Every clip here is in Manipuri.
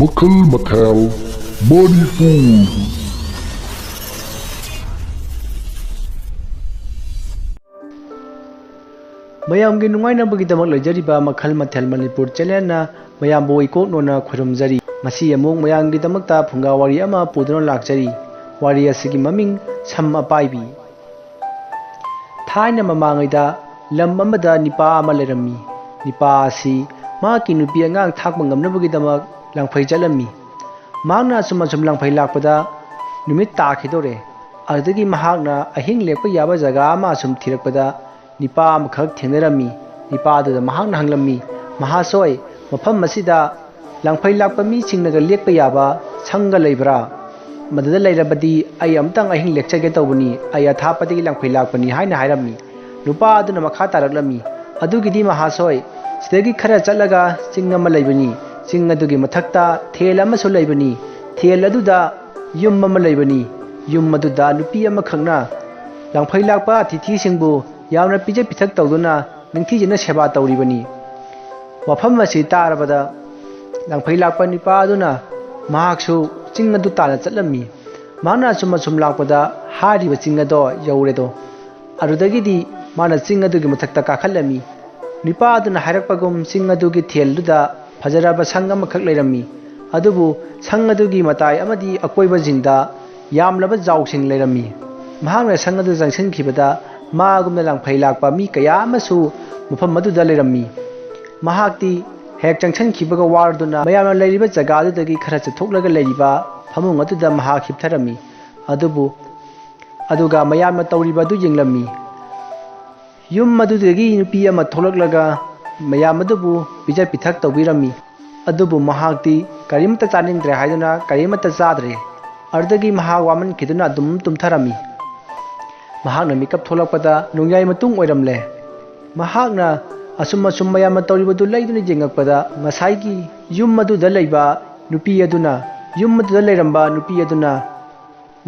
Makhal Mathel, Manipur. mayamgi nungyte loijariba Makhal Mathel Manipur channelna mayambu ikoknona khurumjari masi among mayamgidamakta fungga wari ama puduna lakjari wari asigi maming sam apaibi thaina mamangaida lam amada nipa ama lerami nipa asi maki nupi angang thakpa ngamnabagidamak langphai jalami magna sum langphai lakpada numit takhidore adagi mahagna ahing lekpa yaba jaga ama sum thirakpada nipa amakhak thenarami nipa da mahagna hanglammi mahasoi mafam masida langphai lakpa mi singnaga lekpa yaba sanga leibra madada leirabadi ai amtang ahing lekchage tawbani ai athapadi langphai lakpani haina hairammi nupa aduna makha taraklami adugidi mahasoi sidagi khara chalaga singama leibani sing adugi mathakta thel amasu leibani thel aduda yum ama leibani yum aduda nupi ama khangna langphai lakpa tithi singbu yauna pije pithak tawduna ningthi jina seba tawribani wafam asi tarabada langphai lakpa nipa aduna mahaksu ching adu tana chatlami mana sum lakpada hariba ching ado yauredo arudagidi mana ching adugi mathakta kakhalami nipa aduna hairakpagum ching adugi thelduda fajaraba sangam khak leirami adubu sang adugi matai amadi akoiba jingda yamlaba jawsing leirami mahangna sang adu jangsen khibada magumna langphai lakpa mi kaya amasu mufam aduda leirami mahakti hek jangsen khibaga warduna mayamna leiriba jaga adudagi khara chathoklaga leiriba phamung aduda mahak hiptharami adubu aduga mayamna tawriba adu yenglami yum adudagi nupi ama tholaklaga mayam adubu bija pithak tawbirami adubu mahakti karimta chaningdre haiduna karimata chadre ardagi mahak waman khiduna dum tumtharami mahakna mikap tholakpada nungyai matung oiramle mahakna asum mayam tawribadu leiduna jengakpada ngasaigi yum aduda leiba nupi aduna yum aduda leiramba nupi aduna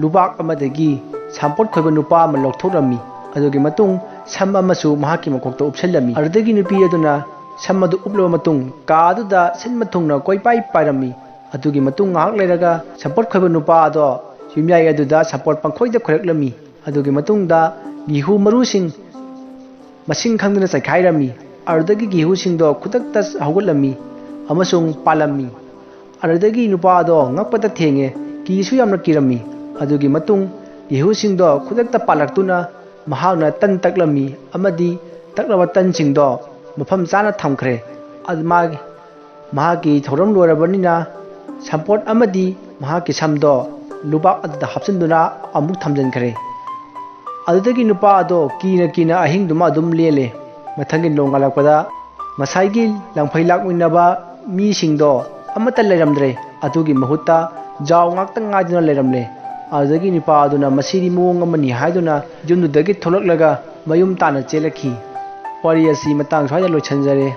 lubak amadagi sampot khoiba nupa ama lokthorami adugi matung sam amasu mahaki makokta upsellami ardagi nupi aduna samadu uplo matung kaduda sinmathungna koipai pairami adugi matung ngahak leiraga sampot khoiba nupa ado yumyai aduda sampot pangkhoida khoraklami adugi matungda gihu marusing masing khangduna saikhairami ardagi gihu singdo khutakta haugatlami amasung palami ardagi nupa ado ngakpada thenge kisu yamna kirami adugi matung gihu singdo khutakta palaktuna mahagna tan taklami amadi taklaba tan singdo mafam chana thamkhre admagi mahaki thoram lorabanina sampot amadi mahaki samdo lubak adda hapsinduna amuk thamjankhre adudagi nupa ado kina ahingduma dum lele mathangi nongalakpada masaigi langphai lakminaba mi singdo amata leiramdre adugi mahutta jaw ngakta ngaduna leiramle adagi nupa aduna masiri muong amani haiduna yumdudagi tholaklaga mayum tana chelakhi wari asi matang swaya loichanjare